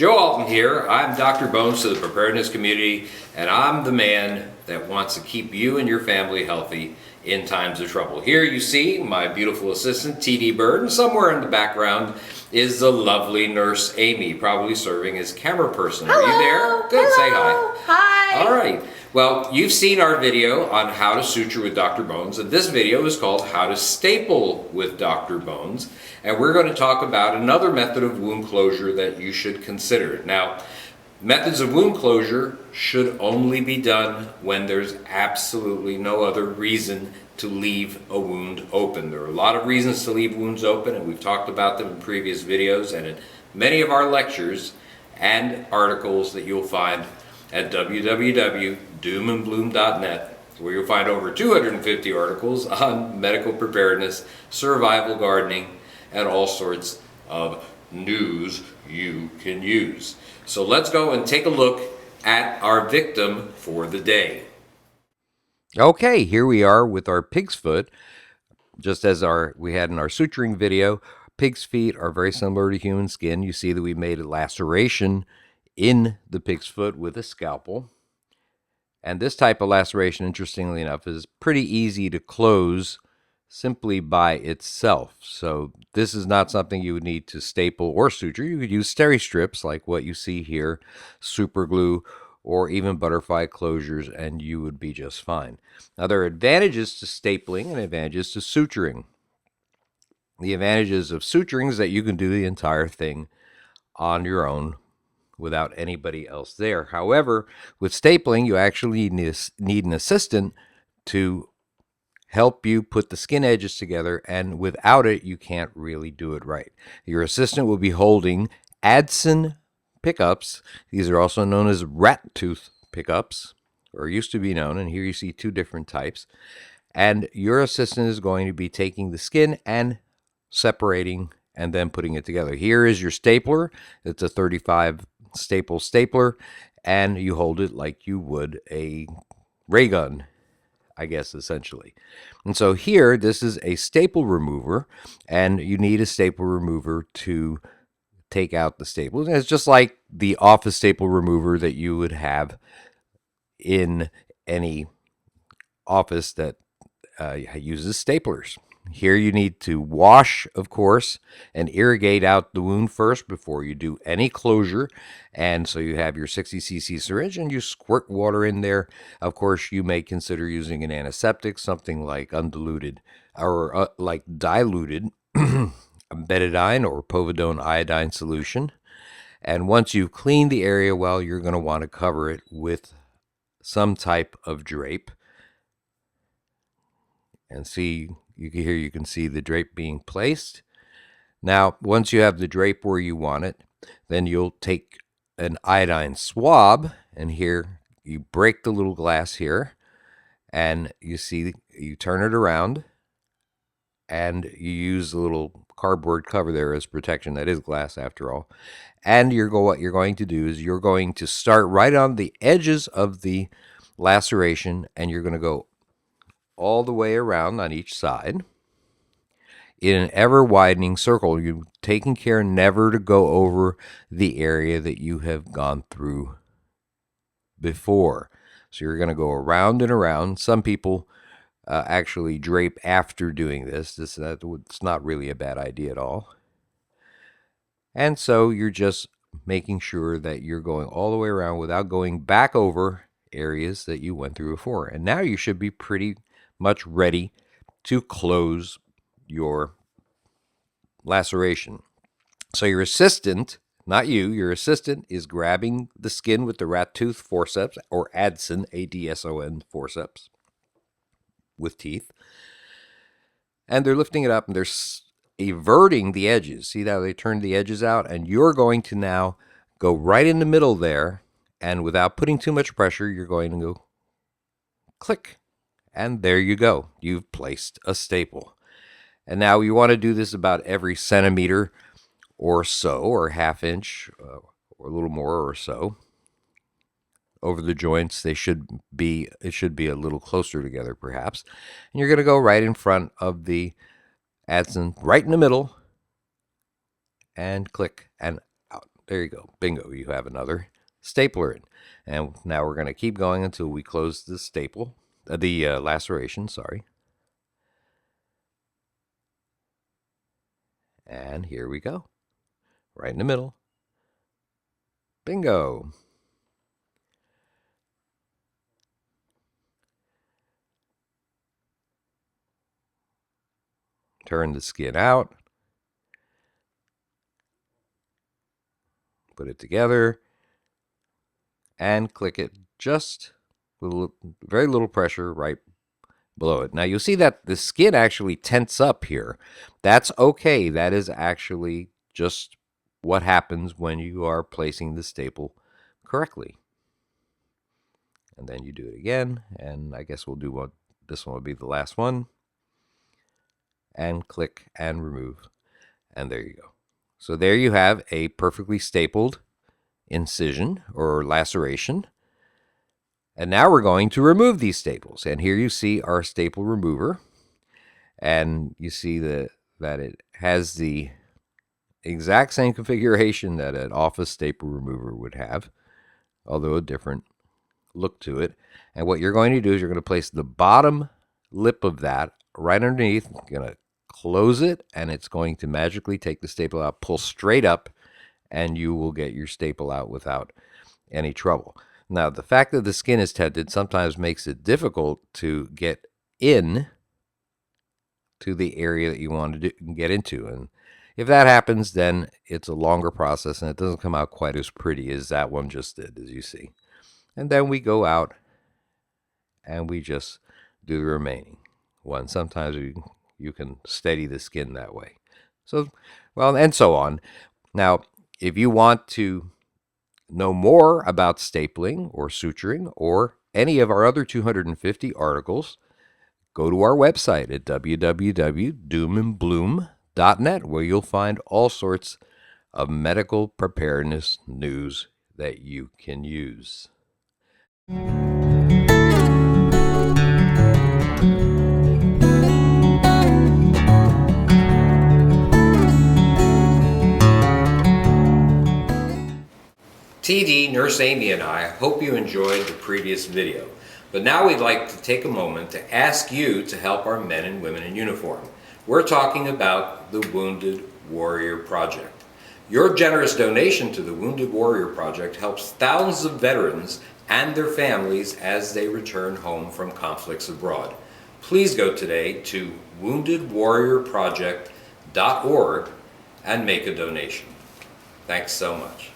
Joe Alton here. I'm Dr. Bones to the preparedness community, and I'm the man that wants to keep you and your family healthy in times of trouble. Here you see my beautiful assistant, TD Bird, and somewhere in the background is the lovely nurse Amy, probably serving as camera person. Hello. Are you there? Good, Hello. say hi. Hi. All right. Well, you've seen our video on how to suture with Dr. Bones, and this video is called How to Staple with Dr. Bones. And we're going to talk about another method of wound closure that you should consider. Now, methods of wound closure should only be done when there's absolutely no other reason to leave a wound open. There are a lot of reasons to leave wounds open, and we've talked about them in previous videos and in many of our lectures and articles that you'll find at www.doomandbloom.net, where you'll find over 250 articles on medical preparedness, survival gardening, and all sorts of news you can use. So let's go and take a look at our victim for the day. Okay, here we are with our pig's foot. Just as we had in our suturing video, pig's feet are very similar to human skin. You see that we made a laceration in the pig's foot with a scalpel. And this type of laceration, interestingly enough, is pretty easy to close simply by itself. So this is not something you would need to staple or suture. You could use steri-strips like what you see here, super glue, or even butterfly closures, and you would be just fine. Now, there are advantages to stapling and advantages to suturing. The advantages of suturing is that you can do the entire thing on your own without anybody else there. However, with stapling, you actually need an assistant to help you put the skin edges together, and without it, you can't really do it right. Your assistant will be holding Adson pickups. These are also known as rat tooth pickups, or used to be known, and here you see two different types. And your assistant is going to be taking the skin and separating and then putting it together. Here is your stapler. It's a 35 staple stapler, and you hold it like you would a ray gun, I guess, essentially. And so here, this is a staple remover, and you need a staple remover to take out the staples. And it's just like the office staple remover that you would have in any office that uses staplers. Here you need to wash, of course, and irrigate out the wound first before you do any closure. And so you have your 60 cc syringe and you squirt water in there. Of course, you may consider using an antiseptic, something like undiluted or like diluted betadine or povidone iodine solution. And once you've cleaned the area well, you're going to want to cover it with some type of drape. And see, here you can see the drape being placed. Now, once you have the drape where you want it, then you'll take an iodine swab, and here you break the little glass here, and you see, you turn it around, and you use a little cardboard cover there as protection. That is glass after all. And what you're going to do is you're going to start right on the edges of the laceration, and you're going to go all the way around on each side in an ever-widening circle. You're taking care never to go over the area that you have gone through before. So you're going to go around and around. Some people actually drape after doing this. It's not really a bad idea at all. And so you're just making sure that you're going all the way around without going back over areas that you went through before. And now you should be pretty much ready to close your laceration. So your assistant, not you, your assistant is grabbing the skin with the rat tooth forceps, or Adson, A-D-S-O-N forceps with teeth. And they're lifting it up and they're everting the edges. See how they turned the edges out? And you're going to now go right in the middle there, and without putting too much pressure, you're going to go click. And there you go. You've placed a staple. And now you want to do this about every centimeter or so, or half inch, or a little more or so. Over the joints, it should be a little closer together, perhaps. And you're going to go right in front of the Adson, right in the middle, and click and out. there you go. Bingo, you have another stapler in. And now we're going to keep going until we close the staple, the laceration, sorry. And here we go, right in the middle. Bingo. Turn the skin out. Put it together. And click it just with very little pressure right below it. Now you'll see that the skin actually tense up here. That's okay. That is actually just what happens when you are placing the staple correctly. And then you do it again, and I guess we'll do what this one will be the last one. And click and remove. And there you go. So there you have a perfectly stapled incision or laceration. And now we're going to remove these staples. And here you see our staple remover. And you see that it has the exact same configuration that an office staple remover would have, although a different look to it. And what you're going to do is you're going to place the bottom lip of that right underneath. You're going to close it, and it's going to magically take the staple out, pull straight up, and you will get your staple out without any trouble. Now, the fact that the skin is tented sometimes makes it difficult to get in to the area that you want to get into. And if that happens, then it's a longer process, and it doesn't come out quite as pretty as that one just did, as you see. And then we go out, and we just do the remaining one. Sometimes you can steady the skin that way. So, well, and so on. Now, if you want to know more about stapling or suturing or any of our other 250 articles, go to our website at www.doomandbloom.net, where you'll find all sorts of medical preparedness news that you can use. TD, Nurse Amy, and I hope you enjoyed the previous video. But now we'd like to take a moment to ask you to help our men and women in uniform. We're talking about the Wounded Warrior Project. Your generous donation to the Wounded Warrior Project helps thousands of veterans and their families as they return home from conflicts abroad. Please go today to woundedwarriorproject.org and make a donation. Thanks so much.